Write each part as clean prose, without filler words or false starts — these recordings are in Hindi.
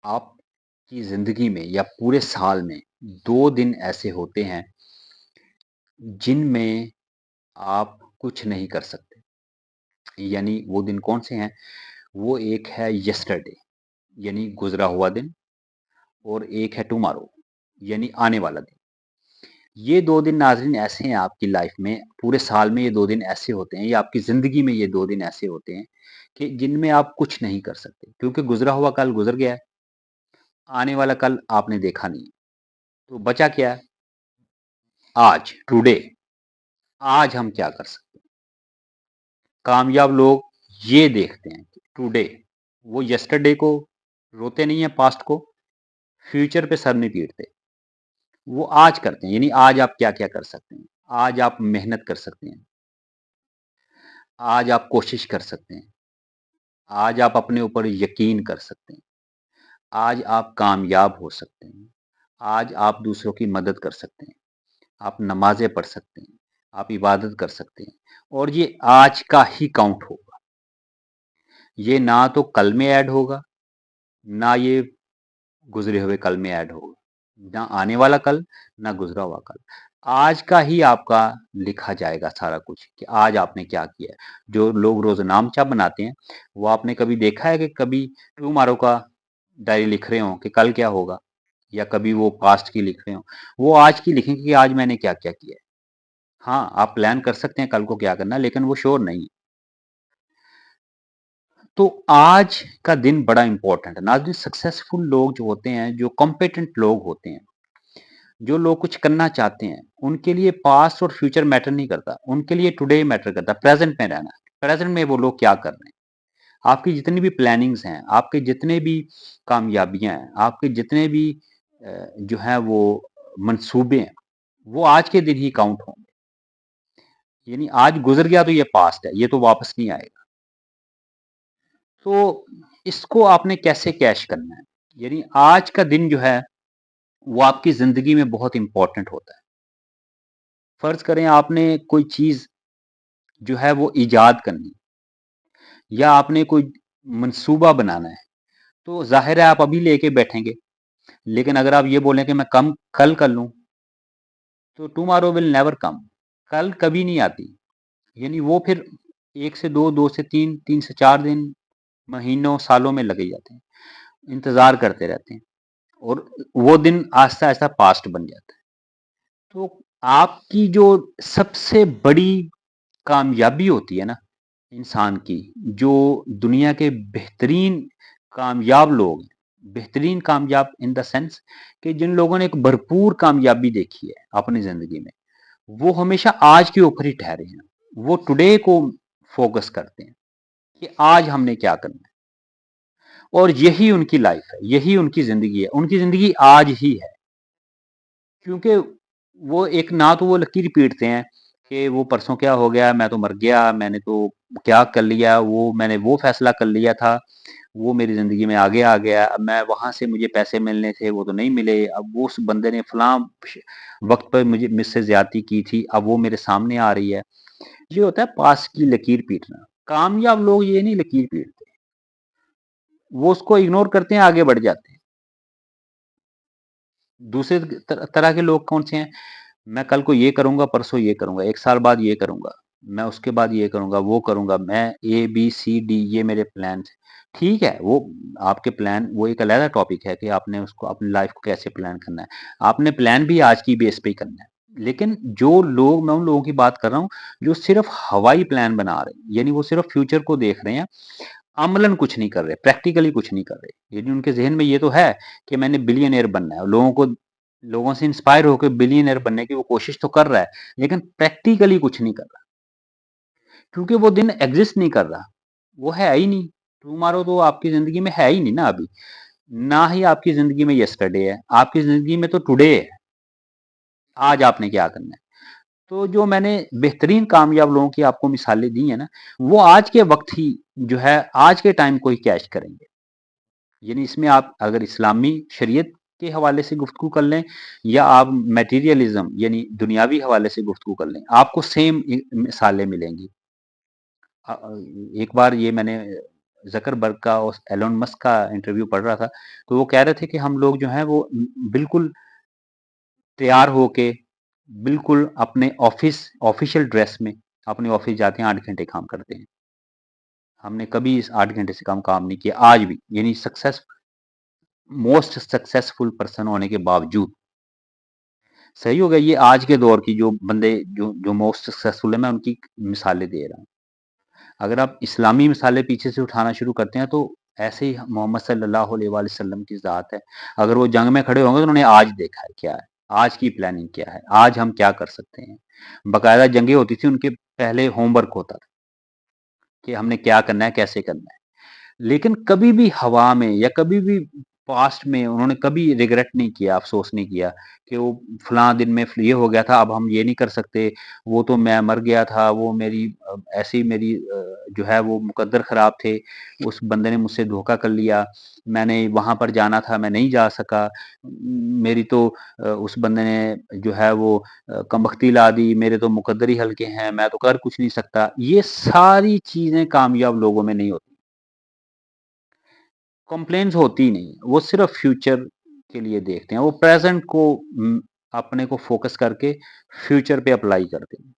आपकी ज़िंदगी में या पूरे साल में 2 दिन ऐसे होते हैं जिनमें आप कुछ नहीं कर सकते। यानी वो दिन कौन से हैं? वो एक है यस्टरडे यानी गुज़रा हुआ दिन और एक है टुमारो यानी आने वाला दिन। ये 2 दिन नाज़रीन ऐसे हैं आपकी लाइफ़ में, पूरे साल में ये 2 दिन ऐसे होते हैं या आपकी ज़िंदगी में ये 2 दिन ऐसे होते हैं कि जिनमें आप कुछ नहीं कर सकते क्योंकि गुज़रा हुआ कल गुज़र गया है, आने वाला कल आपने देखा नहीं है। तो बचा क्या है? आज, टुडे। आज हम क्या कर सकते हैं? कामयाब लोग ये देखते हैं कि टुडे, वो यस्टरडे को रोते नहीं है, पास्ट को, फ्यूचर पे सर नहीं पीटते। वो आज करते हैं, यानी आज आप क्या-क्या कर सकते हैं। आज आप मेहनत कर सकते हैं, आज आप कोशिश कर सकते हैं, आज आप अपने ऊपर यकीन कर सकते हैं, आज आप कामयाब हो सकते हैं, आज आप दूसरों की मदद कर सकते हैं, आप नमाज़ें पढ़ सकते हैं, आप इबादत कर सकते हैं और ये आज का ही काउंट होगा। ये ना तो कल में ऐड होगा, ना ये गुज़रे हुए कल में ऐड होगा। ना आने वाला कल, ना गुज़रा हुआ कल। आज का ही आपका लिखा जाएगा सारा कुछ कि आज आपने क्या किया है। जो लोग रोज़नामचा बनाते हैं, वो आपने कभी देखा है कि कभी टुमारो का डायरी लिख रहे हों कि कल क्या होगा? या कभी वो पास्ट की लिख रहे हों। वो आज की लिखेंगे कि आज मैंने क्या-क्या किया है। हाँ, आप प्लान कर सकते हैं कल को क्या करना है, लेकिन वो श्योर नहीं है। तो आज का दिन बड़ा इम्पोर्टेंट है। नाज़रीन सक्सेसफुल लोग जो होते हैं, जो कॉम्पिटेंट लोग होते हैं, जो लोग कुछ करना चाहते हैं, उनके लिए पास्ट और फ्यूचर मैटर नहीं करता। उनके लिए टुडे मैटर करता है, प्रेज़ेंट में रहना। प्रेज़ेंट में वो लोग क्या कर रहे हैं। आपकी जितनी भी प्लानिंग्स हैं, आपके जितने भी कामयाबियाँ हैं, आपके जितने भी जो हैं वो मंसूबे हैं, वो आज के दिन ही काउंट होंगे। यानी आज गुज़र गया तो ये पास्ट है, ये तो वापस नहीं आएगा। तो इसको आपने कैसे कैश करना है? यानी आज का दिन जो है, वो आपकी ज़िंदगी में बहुत इम्पोर्टेंट होता है। फ़र्ज़ करें आपने कोई चीज़ जो है वो ईजाद करनी या आपने कोई मंसूबा बनाना है, तो ज़ाहिर है आप अभी लेके बैठेंगे। लेकिन अगर आप ये बोलें कि मैं कम कल कर लूँ, तो टुमारो विल नेवर कम। कल कभी नहीं आती। यानी वो फिर 1 से 2, 2 से 3, 3 से 4 दिन, महीनों, सालों में लग ही जाते हैं। इंतज़ार करते रहते हैं और वो दिन आहिस्ता-आहिस्ता पास्ट बन जाता है। तो आपकी जो सबसे बड़ी कामयाबी होती है ना इंसान की, जो दुनिया के बेहतरीन कामयाब लोग हैं, बेहतरीन कामयाब इन द सेंस कि जिन लोगों ने एक भरपूर कामयाबी देखी है अपनी ज़िंदगी में, वो हमेशा आज के ऊपर ही ठहरे हैं। वो टुडे को फ़ोकस करते हैं कि आज हमने क्या करना है और यही उनकी लाइफ़ है, यही उनकी ज़िंदगी है। उनकी ज़िंदगी आज ही है। क्योंकि वो एक ना तो वो लकीर पीटते हैं कि वो परसों क्या हो गया, मैं तो मर गया, मैंने तो क्या कर लिया, वो मैंने वो फ़ैसला कर लिया था, वो मेरी ज़िंदगी में आगे आ गया, अब मैं वहाँ से मुझे पैसे मिलने थे, वो तो नहीं मिले, अब वो उस बंदे ने फलाँ वक़्त पे मुझसे ज़्यादती की थी, अब वो मेरे सामने आ रही है। ये होता है पास्ट की लकीर पीटना। कामयाब लोग ये नहीं लकीर पीटते, वो उसको इग्नोर करते हैं, आगे बढ़ जाते हैं। दूसरे तरह के लोग कौन से हैं? मैं कल को ये करूँगा, परसों ये करूँगा, 1 साल बाद ये करूँगा, मैं उसके बाद ये करूँगा, वो करूँगा, मैं ए, बी, सी, डी ये मेरे प्लान्स हैं। ठीक है, वो आपके प्लान वो एक अलग टॉपिक है कि आपने उसको अपनी लाइफ़ को कैसे प्लान करना है। आपने प्लान भी आज की बेस पे ही करना है। लेकिन जो लोग मैं उन लोगों की बात कर रहा हूँ, जो सिर्फ़ हवाई प्लान बना रहे हैं, यानी वो सिर्फ़ फ्यूचर को देख रहे हैं, अमलन कुछ नहीं कर रहे, प्रैक्टिकली कुछ नहीं कर रहे। यानी उनके ज़हन में ये तो है कि मैंने बिलियनेयर बनना है, लोगों से इंस्पायर होकर बिलियनेयर बनने की वो कोशिश तो कर रहा है, लेकिन प्रैक्टिकली कुछ नहीं कर रहा, क्योंकि वो दिन एग्ज़िस्ट नहीं कर रहा, वो है ही नहीं। टुमारो तो आपकी ज़िंदगी में है ही नहीं ना अभी, ना ही आपकी ज़िंदगी में यस्टरडे है, आपकी ज़िंदगी में तो टुडे है, आज आपने क्या करना है। तो जो मैंने बेहतरीन कामयाब लोगों की आपको मिसालें दी हैं ना, वो आज के वक़्त ही जो है, आज के टाइम को ही कैच करेंगे। यानी इसमें आप अगर इस्लामी शरीयत के हवाले से गुफ्तगू कर लें या आप मटेरियलिज्म यानी दुनियावी हवाले से गुफ्तगू कर लें, आपको सेम मिसालें मिलेंगी। एक बार ये मैंने ज़करबर्ग का और एलोन मस्क का इंटरव्यू पढ़ रहा था, तो वो कह रहे थे कि हम लोग जो हैं वो बिल्कुल तैयार होके, बिल्कुल अपने ऑफ़िशियल ड्रेस में अपने ऑफ़िस जाते हैं, 8 घंटे काम करते हैं। हमने कभी इस 8 घंटे से कम काम नहीं किया आज भी, यानी मोस्ट सक्सेसफुल पर्सन होने के बावजूद। सही हो गया, ये आज के दौर की जो बंदे जो मोस्ट सक्सेसफुल है, मैं उनकी मिसालें दे रहा हूँ। अगर आप इस्लामी मिसालें पीछे से उठाना शुरू करते हैं, तो ऐसे ही मोहम्मद सल्लल्लाहु अलैहि वसल्लम की ज़ात है। अगर वो जंग में खड़े होंगे तो उन्होंने आज देखा है क्या है, आज की प्लानिंग क्या है, आज हम क्या कर सकते हैं। बाकायदा जंगें होती थी, उनके पहले होमवर्क होता था कि हमने क्या करना है, कैसे करना है। लेकिन कभी भी हवा में या कभी भी पास्ट में उन्होंने कभी रिग्रेट नहीं किया, अफ़सोस नहीं किया कि वो फलाँ दिन में ये हो गया था, अब हम ये नहीं कर सकते, वो तो मैं मर गया था, वो मेरी ऐसे ही मेरी जो है वो मुकद्दर ख़राब थे, उस बंदे ने मुझसे धोखा कर लिया, मैंने वहाँ पर जाना था, मैं नहीं जा सका, मेरी तो उस बंदे ने जो है वो कमबख्ती ला दी, मेरे तो मुकद्दर ही हल्के हैं, मैं तो कर कुछ नहीं सकता। ये सारी चीज़ें कामयाब लोगों में नहीं होती। कंप्लेंट्स होती ही नहीं, वो सिर्फ़ फ्यूचर के लिए देखते हैं, वो प्रेज़ेंट को अपने को फ़ोकस करके फ्यूचर पे अप्लाई करते हैं।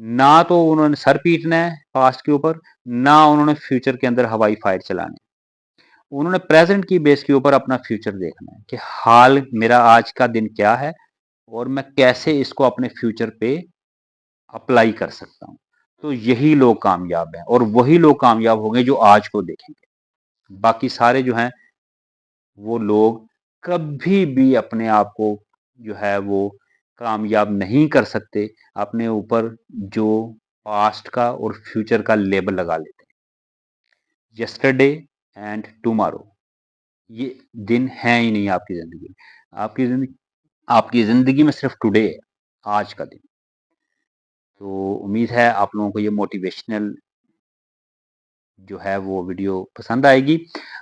ना तो उन्होंने सर पीटना है पास्ट के ऊपर, ना उन्होंने फ्यूचर के अंदर हवाई फाइट चलाने। उन्होंने प्रेज़ेंट की बेस के ऊपर अपना फ्यूचर देखना है कि हाल मेरा आज का दिन क्या है और मैं कैसे इसको अपने फ्यूचर पे अप्लाई कर सकता हूँ। तो यही लोग कामयाब हैं और वही लोग कामयाब होंगे जो आज को देखेंगे। बाकी सारे जो हैं वो लोग कभी भी अपने आप को जो है वो कामयाब नहीं कर सकते, अपने ऊपर जो पास्ट का और फ्यूचर का लेबल लगा लेते हैं। यस्टरडे एंड टुमारो, ये दिन हैं ही नहीं आपकी ज़िंदगी में। आपकी ज़िंदगी में सिर्फ़ टुडे है, आज का दिन। तो उम्मीद है आप लोगों को ये मोटिवेशनल जो है वो वीडियो पसंद आएगी।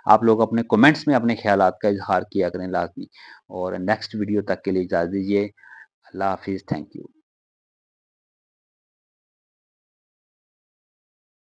आप लोग अपने कमेंट्स में अपने ख़्यालात का इज़हार किया करें लाज़मी, और नेक्स्ट वीडियो तक के लिए इजाज़त दीजिए। अल्लाह हाफ़िज़, थैंक यू।